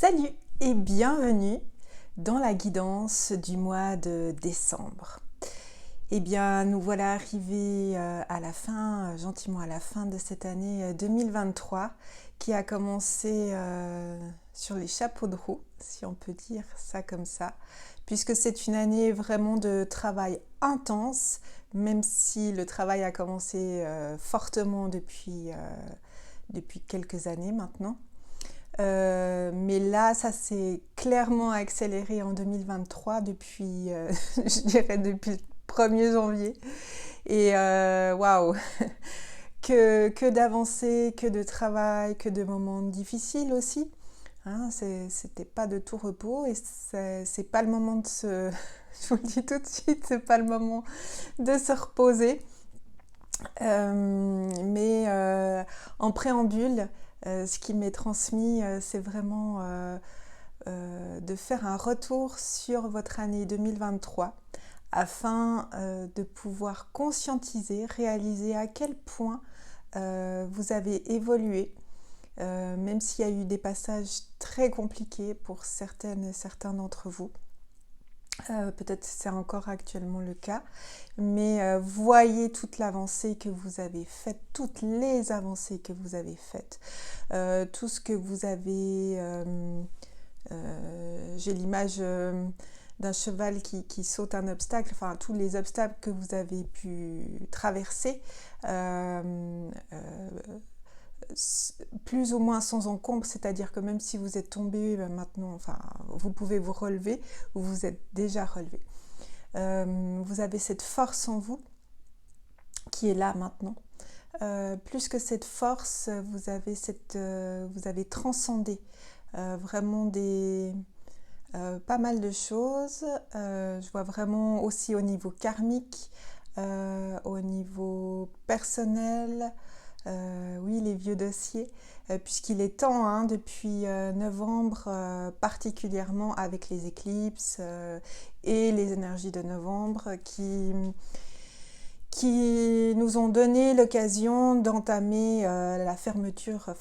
Salut et bienvenue dans la guidance du mois de décembre. Eh bien, nous voilà arrivés à la fin, gentiment à la fin de cette année 2023 qui a commencé sur les chapeaux de roue, si on peut dire ça comme ça, puisque c'est une année vraiment de travail intense, même si le travail a commencé fortement depuis quelques années maintenant. Mais là, ça s'est clairement accéléré en 2023 depuis, je dirais depuis le 1er janvier. Et waouh, que d'avancées, que de travail, que de moments difficiles aussi. Hein, c'était pas de tout repos et c'est pas le moment de se... Je vous le dis tout de suite, c'est pas le moment de se reposer. Mais en préambule, ce qui m'est transmis, c'est vraiment de faire un retour sur votre année 2023 afin de pouvoir conscientiser, réaliser à quel point vous avez évolué, même s'il y a eu des passages très compliqués pour certaines et certains d'entre vous. Peut-être c'est encore actuellement le cas, mais voyez toute l'avancée que vous avez faite, toutes les avancées que vous avez faites, tout ce que vous avez... j'ai l'image d'un cheval qui saute un obstacle, enfin tous les obstacles que vous avez pu traverser, plus ou moins sans encombre, c'est-à-dire que même si vous êtes tombé maintenant, enfin, vous pouvez vous relever ou vous êtes déjà relevé. Vous avez cette force en vous qui est là maintenant. Plus que cette force, vous avez transcendé vraiment pas mal de choses. Je vois vraiment aussi au niveau karmique, au niveau personnel. Oui, les vieux dossiers, puisqu'il est temps, hein, depuis novembre, particulièrement avec les éclipses et les énergies de novembre qui nous ont donné l'occasion d'entamer la fermeture,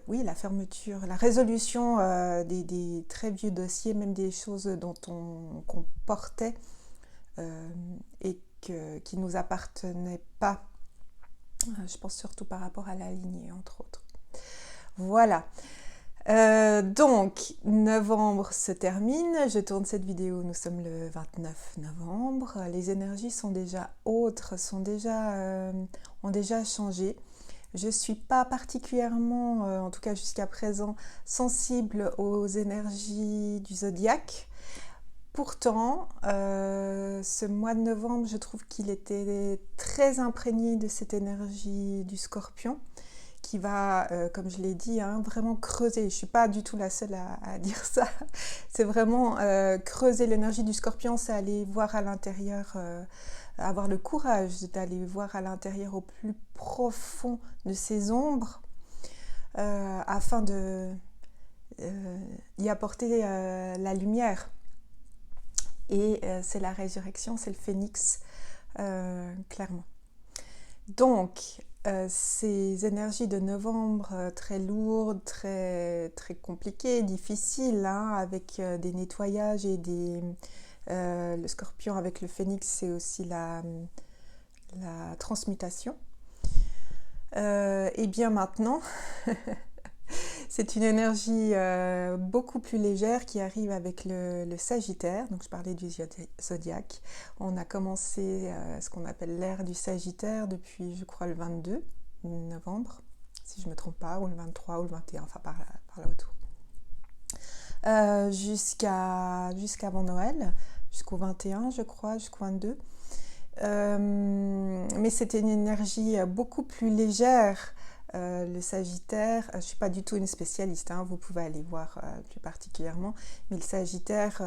la fermeture, la résolution des très vieux dossiers, même des choses qu'on portait et qui ne nous appartenaient pas. Je pense surtout par rapport à la lignée, entre autres. Voilà. Donc, novembre se termine. Je tourne cette vidéo, nous sommes le 29 novembre. Les énergies sont déjà autres, ont déjà changé. Je ne suis pas particulièrement, en tout cas jusqu'à présent, sensible aux énergies du zodiaque. Pourtant, ce mois de novembre, je trouve qu'il était très imprégné de cette énergie du Scorpion qui va, comme je l'ai dit, hein, vraiment creuser. Je ne suis pas du tout la seule à dire ça. C'est vraiment creuser l'énergie du Scorpion, c'est aller voir à l'intérieur, avoir le courage d'aller voir à l'intérieur au plus profond de ses ombres afin d'y apporter la lumière. Et c'est la résurrection, c'est le phénix, clairement. Donc, ces énergies de novembre très lourdes, très, très compliquées, difficiles, hein, avec des nettoyages et le scorpion avec le phénix, c'est aussi la transmutation. Et bien maintenant... C'est une énergie beaucoup plus légère qui arrive avec le Sagittaire. Donc je parlais du zodiaque. On a commencé ce qu'on appelle l'ère du Sagittaire depuis, je crois, le 22 novembre, si je ne me trompe pas, ou le 23 ou le 21, enfin par là autour. Jusqu'avant Noël, jusqu'au 21, je crois, jusqu'au 22. Mais c'était une énergie beaucoup plus légère. Le Sagittaire, je ne suis pas du tout une spécialiste, hein, vous pouvez aller voir plus particulièrement, mais le Sagittaire,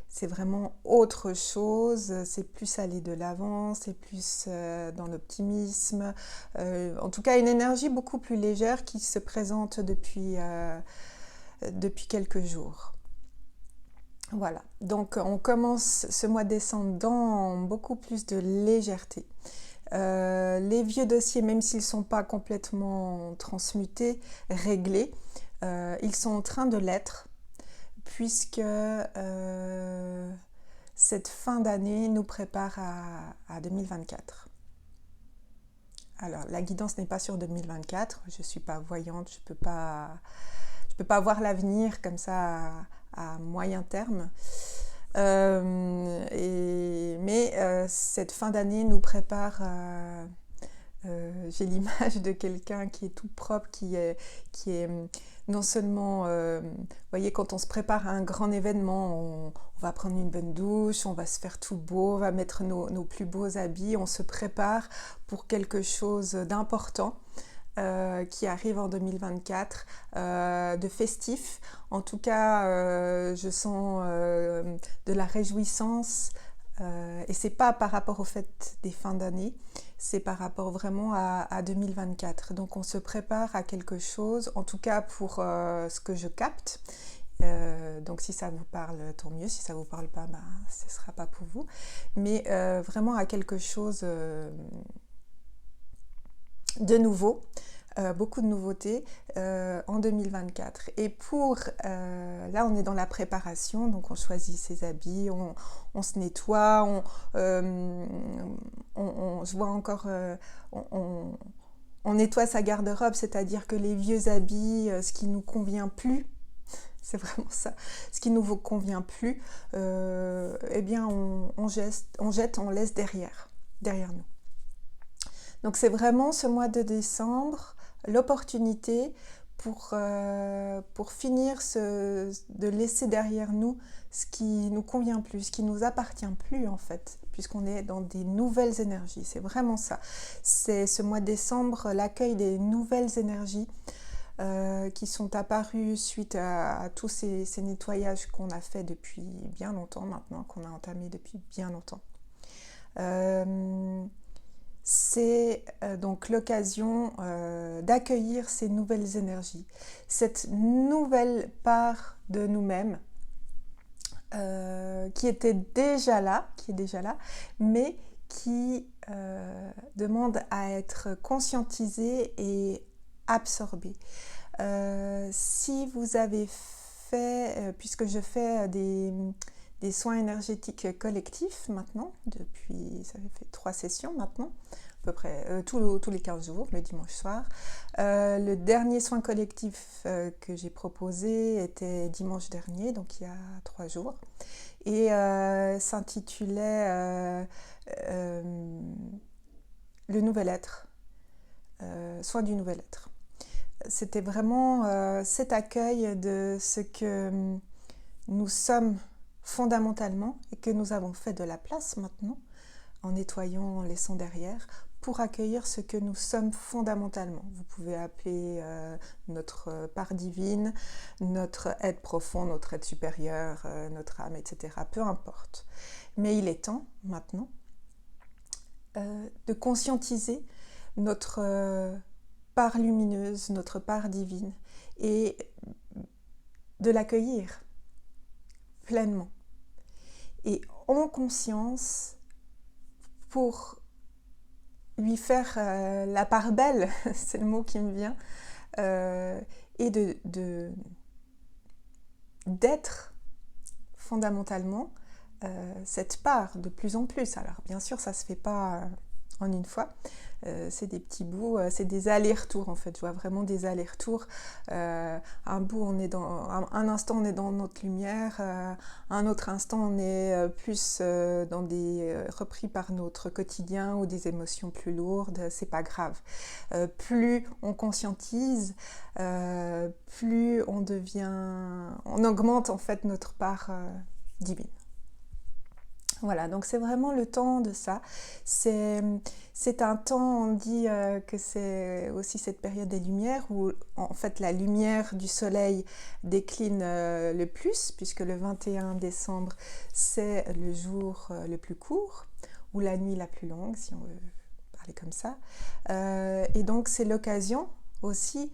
c'est vraiment autre chose, c'est plus aller de l'avant, c'est plus dans l'optimisme, en tout cas une énergie beaucoup plus légère qui se présente depuis quelques jours. Voilà, donc on commence ce mois de décembre dans beaucoup plus de légèreté. Les vieux dossiers, même s'ils ne sont pas complètement transmutés, réglés, Ils sont en train de l'être, puisque cette fin d'année nous prépare à 2024. Alors, la guidance n'est pas sur 2024, je ne suis pas voyante, je peux pas voir l'avenir comme ça à moyen terme. Mais cette fin d'année nous prépare j'ai l'image de quelqu'un qui est tout propre, qui est non seulement, vous voyez, quand on se prépare à un grand événement, on va prendre une bonne douche, on va se faire tout beau, on va mettre nos plus beaux habits, on se prépare pour quelque chose d'important. Qui arrive en 2024, de festif. En tout cas, je sens de la réjouissance, et c'est pas par rapport au fait des fins d'année, c'est par rapport vraiment à 2024. Donc on se prépare à quelque chose, en tout cas pour ce que je capte. Donc si ça vous parle, tant mieux. Si ça vous parle pas, ce sera pas pour vous. Mais vraiment à quelque chose de nouveau, beaucoup de nouveautés en 2024. Et là on est dans la préparation, donc on choisit ses habits, on se nettoie, je vois encore, on nettoie sa garde-robe, c'est-à-dire que les vieux habits, ce qui nous convient plus, c'est vraiment ça, ce qui nous convient plus, eh bien on jette, on laisse derrière nous. Donc c'est vraiment ce mois de décembre l'opportunité pour finir de laisser derrière nous ce qui nous convient plus, ce qui nous appartient plus en fait, puisqu'on est dans des nouvelles énergies. C'est vraiment ça. C'est ce mois de décembre l'accueil des nouvelles énergies qui sont apparues suite à tous ces nettoyages qu'on a fait depuis bien longtemps maintenant, qu'on a entamé depuis bien longtemps. C'est donc l'occasion d'accueillir ces nouvelles énergies, cette nouvelle part de nous-mêmes qui est déjà là, mais qui demande à être conscientisée et absorbée. Si vous avez fait, puisque je fais des soins énergétiques collectifs maintenant, ça fait 3 sessions maintenant, à peu près tous les 15 jours, le dimanche soir. Le dernier soin collectif que j'ai proposé était dimanche dernier, donc il y a 3 jours, et s'intitulait Le nouvel être, soin du nouvel être. C'était vraiment cet accueil de ce que nous sommes fondamentalement et que nous avons fait de la place maintenant en nettoyant, en laissant derrière pour accueillir ce que nous sommes fondamentalement. Vous pouvez appeler notre part divine, notre être profond, notre être supérieur, notre âme, etc. Peu importe. Mais il est temps maintenant de conscientiser notre part lumineuse, notre part divine et de l'accueillir pleinement. Et en conscience pour lui faire la part belle, c'est le mot qui me vient, et d'être fondamentalement cette part de plus en plus. Alors bien sûr ça se fait pas en une fois, c'est des petits bouts, c'est des allers-retours en fait, je vois vraiment des allers-retours. Un instant on est dans notre lumière, un autre instant on est plus repris par notre quotidien ou des émotions plus lourdes, c'est pas grave. Plus on conscientise, plus on augmente en fait notre part divine. Voilà, donc c'est vraiment le temps de ça. C'est un temps, on dit que c'est aussi cette période des lumières où en fait la lumière du soleil décline le plus, puisque le 21 décembre c'est le jour le plus court, ou la nuit la plus longue, si on veut parler comme ça. Et donc c'est l'occasion aussi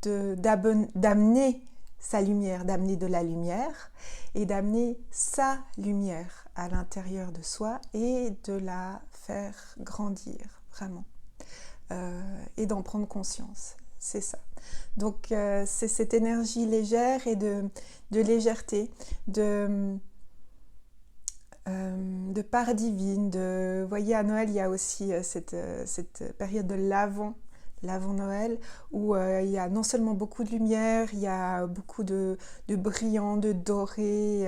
d'amener sa lumière, d'amener de la lumière et d'amener sa lumière à l'intérieur de soi et de la faire grandir vraiment et d'en prendre conscience. c'est ça. Donc c'est cette énergie légère et de légèreté, de part divine. Vous voyez, à Noël, il y a aussi cette période de l'avant-Noël, où il y a non seulement beaucoup de lumière, il y a beaucoup de brillant, de doré,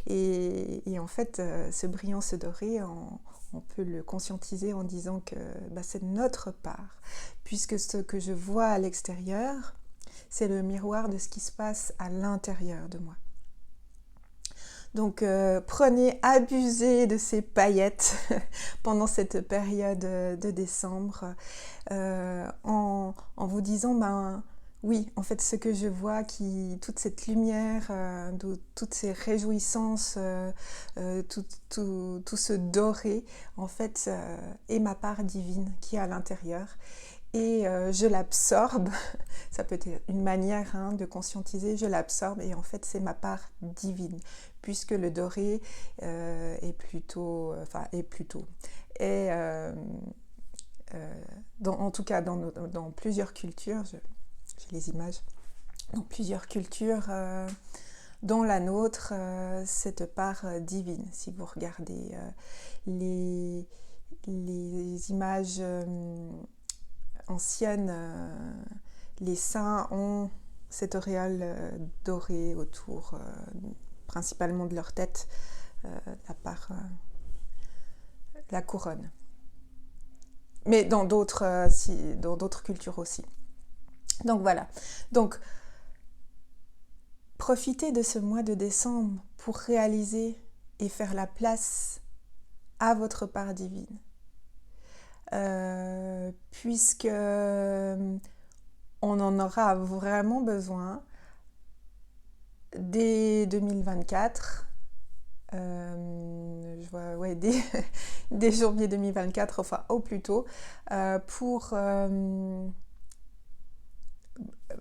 et en fait, ce brillant, ce doré, on peut le conscientiser en disant que c'est notre part, puisque ce que je vois à l'extérieur, c'est le miroir de ce qui se passe à l'intérieur de moi. Donc abusez de ces paillettes pendant cette période de décembre, en vous disant, oui, en fait, ce que je vois, toute cette lumière, toutes ces réjouissances, tout ce doré, en fait, est ma part divine qui est à l'intérieur. Et je l'absorbe, ça peut être une manière de conscientiser, je l'absorbe et en fait c'est ma part divine, puisque le doré en tout cas dans plusieurs cultures, j'ai les images, dans plusieurs cultures, dont la nôtre, cette part divine. Si vous regardez les images anciennes, les saints ont cette auréole dorée autour, principalement de leur tête, la couronne. Mais dans d'autres cultures aussi. Donc voilà. Donc, profitez de ce mois de décembre pour réaliser et faire la place à votre part divine. Puisque on en aura vraiment besoin dès 2024. Je vois, dès janvier 2024, enfin au plus tôt, pour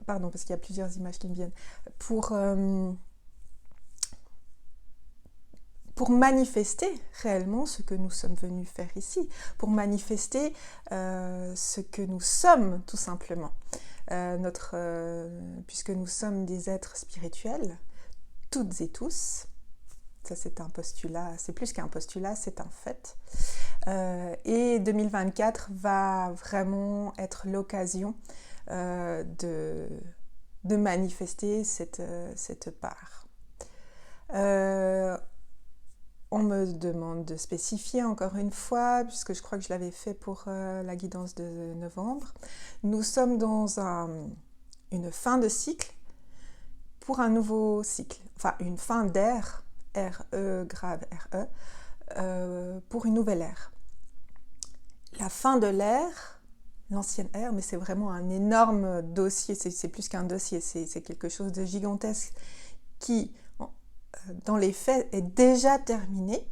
pardon, parce qu'il y a plusieurs images qui me viennent, pour manifester réellement ce que nous sommes venus faire ici, pour manifester ce que nous sommes tout simplement, puisque nous sommes des êtres spirituels, toutes et tous. Ça c'est un postulat, c'est plus qu'un postulat, c'est un fait. Et 2024 va vraiment être l'occasion de manifester cette part. On me demande de spécifier encore une fois, puisque je crois que je l'avais fait pour la guidance de novembre. Nous sommes dans une fin de cycle pour un nouveau cycle, enfin une fin d'ère, R-E, grave R-E, pour une nouvelle ère. La fin de l'ère, l'ancienne ère, mais c'est vraiment un énorme dossier, c'est plus qu'un dossier, c'est quelque chose de gigantesque qui, dans les faits, est déjà terminé,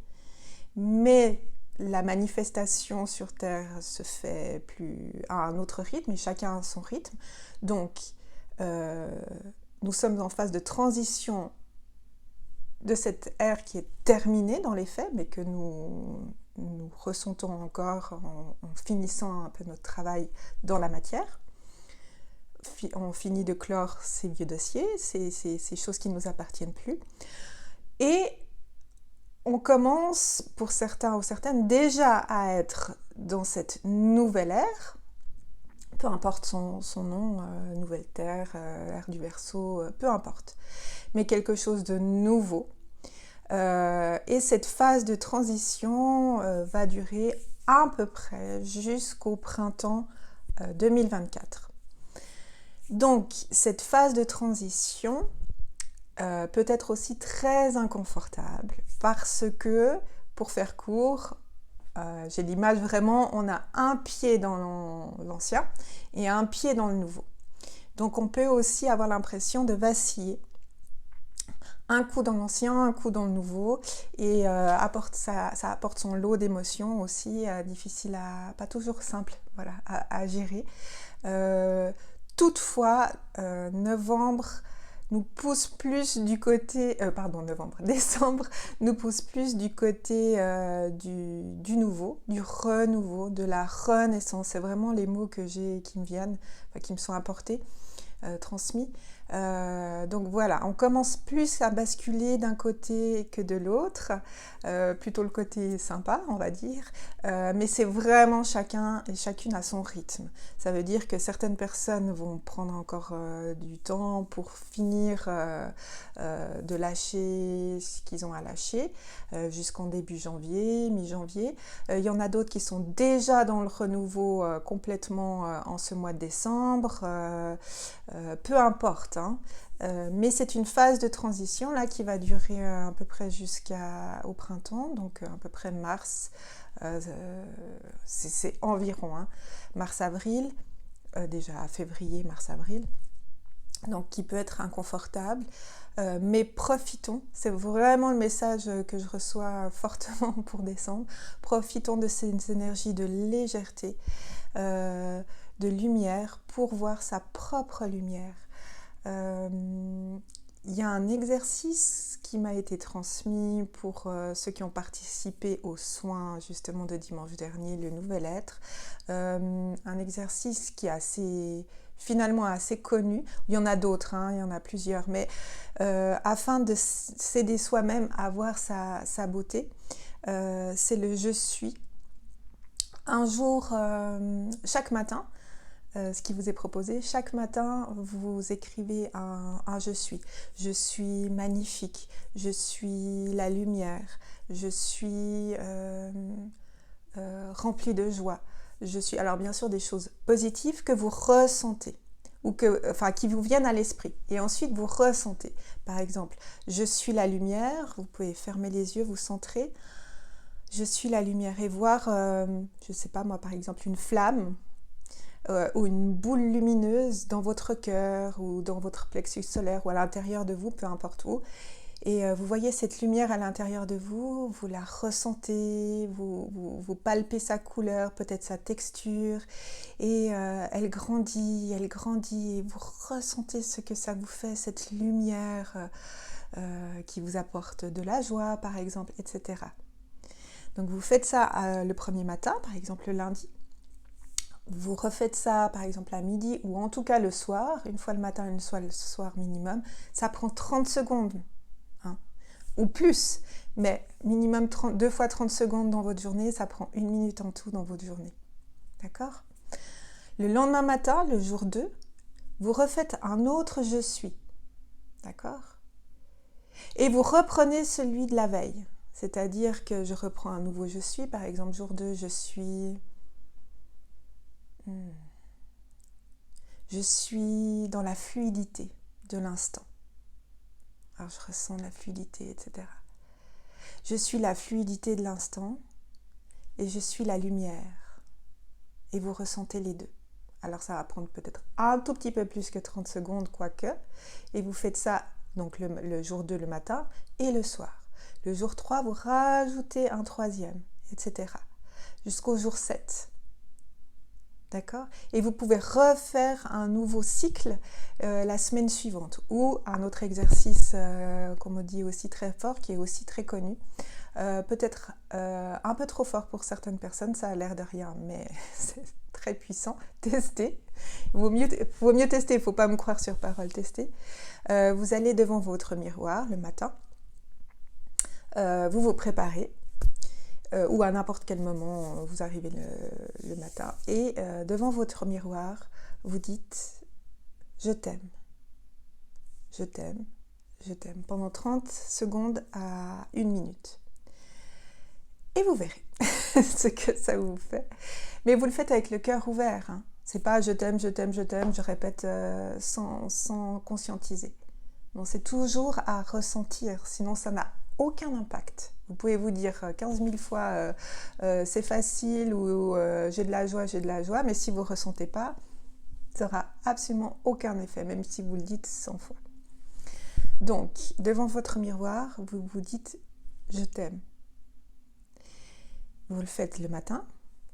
mais la manifestation sur Terre se fait à un autre rythme, et chacun a son rythme. Donc, nous sommes en phase de transition de cette ère qui est terminée dans les faits, mais que nous ressentons encore en finissant un peu notre travail dans la matière. On finit de clore ces vieux dossiers, ces choses qui ne nous appartiennent plus. Et on commence, pour certains ou certaines, déjà à être dans cette nouvelle ère, peu importe son nom, nouvelle terre, ère du Verseau, peu importe, mais quelque chose de nouveau. Et cette phase de transition va durer à peu près jusqu'au printemps 2024. Donc, cette phase de transition peut être aussi très inconfortable parce que, pour faire court, j'ai l'image vraiment, on a un pied dans l'ancien et un pied dans le nouveau. Donc on peut aussi avoir l'impression de vaciller. Un coup dans l'ancien, un coup dans le nouveau, et ça apporte son lot d'émotions aussi, difficiles pas toujours simples, voilà, à gérer. Toutefois, novembre nous pousse plus du côté, décembre nous pousse plus du côté du nouveau, du renouveau, de la renaissance. C'est vraiment les mots qui me viennent, enfin, qui me sont apportés, transmis. Donc voilà, on commence plus à basculer d'un côté que de l'autre, plutôt le côté sympa, on va dire, mais c'est vraiment chacun et chacune à son rythme. Ça veut dire que certaines personnes vont prendre encore du temps pour finir de lâcher ce qu'ils ont à lâcher jusqu'en début janvier, mi-janvier. Il y en a d'autres qui sont déjà dans le renouveau complètement en ce mois de décembre. Peu importe, hein. Mais c'est une phase de transition là qui va durer à peu près jusqu'au printemps, donc à peu près mars, c'est environ hein, mars-avril, déjà février, mars-avril, donc qui peut être inconfortable, mais profitons, c'est vraiment le message que je reçois fortement pour décembre, profitons de ces énergies de légèreté, de lumière pour voir sa propre lumière. Il y a un exercice qui m'a été transmis pour ceux qui ont participé aux soins justement de dimanche dernier, le nouvel être, un exercice qui est finalement assez connu. Il y en a d'autres, hein, il y en a plusieurs, mais afin de s'aider soi-même à voir sa beauté, c'est le je suis. Un jour, chaque matin, ce qui vous est proposé, chaque matin, vous écrivez un je suis. Je suis magnifique, je suis la lumière, je suis remplie de joie. Je suis, alors bien sûr, des choses positives que vous ressentez, ou qui vous viennent à l'esprit. Et ensuite, vous ressentez. Par exemple, je suis la lumière, vous pouvez fermer les yeux, vous centrer. Je suis la lumière et voir, je ne sais pas moi, par exemple, une flamme, ou une boule lumineuse dans votre cœur ou dans votre plexus solaire ou à l'intérieur de vous, peu importe où. Et vous voyez cette lumière à l'intérieur de vous, vous la ressentez, vous palpez sa couleur, peut-être sa texture, et elle grandit, et vous ressentez ce que ça vous fait, cette lumière qui vous apporte de la joie, par exemple, etc. Donc vous faites ça le premier matin, par exemple le lundi. Vous refaites ça par exemple à midi ou en tout cas le soir, une fois le matin, une fois le soir minimum. Ça prend 30 secondes hein, ou plus, mais minimum 2 fois 30 secondes dans votre journée, ça prend 1 minute en tout dans votre journée. D'accord ? Le lendemain matin, le jour 2, vous refaites un autre je suis. D'accord ? Et vous reprenez celui de la veille. C'est-à-dire que je reprends un nouveau je suis, par exemple jour 2, je suis... Je suis dans la fluidité de l'instant. Alors je ressens la fluidité, etc. Je suis la fluidité de l'instant et je suis la lumière. Et vous ressentez les deux. Alors ça va prendre peut-être un tout petit peu plus que 30 secondes, quoique. Et vous faites ça donc le jour 2 le matin et le soir. Le jour 3, vous rajoutez un troisième, etc. Jusqu'au jour 7. D'accord ? Et vous pouvez refaire un nouveau cycle la semaine suivante ou un autre exercice qu'on me dit aussi très fort, qui est aussi très connu. Peut-être un peu trop fort pour certaines personnes, ça a l'air de rien, mais c'est très puissant. Testez. Vaut mieux tester, il ne faut pas me croire sur parole, tester. Vous allez devant votre miroir le matin, vous vous préparez. Ou à n'importe quel moment vous arrivez le matin et devant votre miroir vous dites je t'aime, je t'aime, je t'aime pendant 30 secondes à 1 minute et vous verrez ce que ça vous fait, mais vous le faites avec le cœur ouvert hein. C'est pas je t'aime, je t'aime, je t'aime, je répète sans conscientiser. Non, c'est toujours à ressentir, sinon ça n'a aucun impact. Vous pouvez vous dire 15 000 fois c'est facile ou j'ai de la joie, mais si vous ne ressentez pas, ça n'aura absolument aucun effet, même si vous le dites 100 fois. Donc, devant votre miroir, vous vous dites je t'aime. Vous le faites le matin,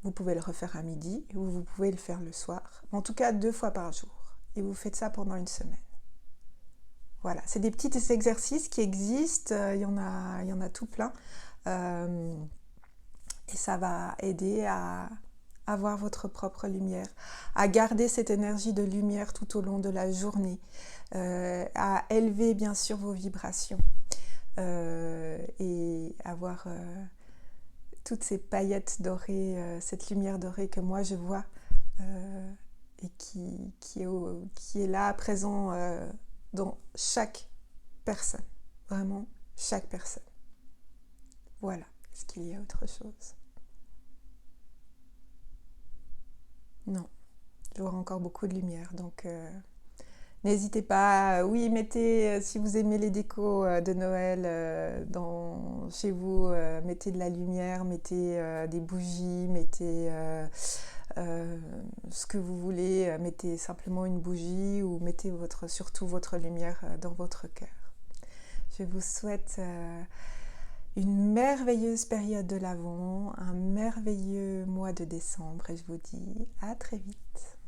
vous pouvez le refaire à midi, ou vous pouvez le faire le soir, en tout cas 2 fois par jour. Et vous faites ça pendant 1 semaine. Voilà, c'est des petits exercices qui existent, il y en a tout plein. Et ça va aider à avoir votre propre lumière, à garder cette énergie de lumière tout au long de la journée, à élever bien sûr vos vibrations et avoir toutes ces paillettes dorées, cette lumière dorée que moi je vois et qui est là, présent dans chaque personne, vraiment chaque personne. Voilà, est-ce qu'il y a autre chose? Non, je vois encore beaucoup de lumière, donc n'hésitez pas. Oui, mettez, si vous aimez les décos de Noël chez vous, mettez de la lumière, mettez des bougies, mettez ce que vous voulez, mettez simplement une bougie ou mettez surtout votre lumière dans votre cœur. Je vous souhaite une merveilleuse période de l'Avent, un merveilleux mois de décembre et je vous dis à très vite.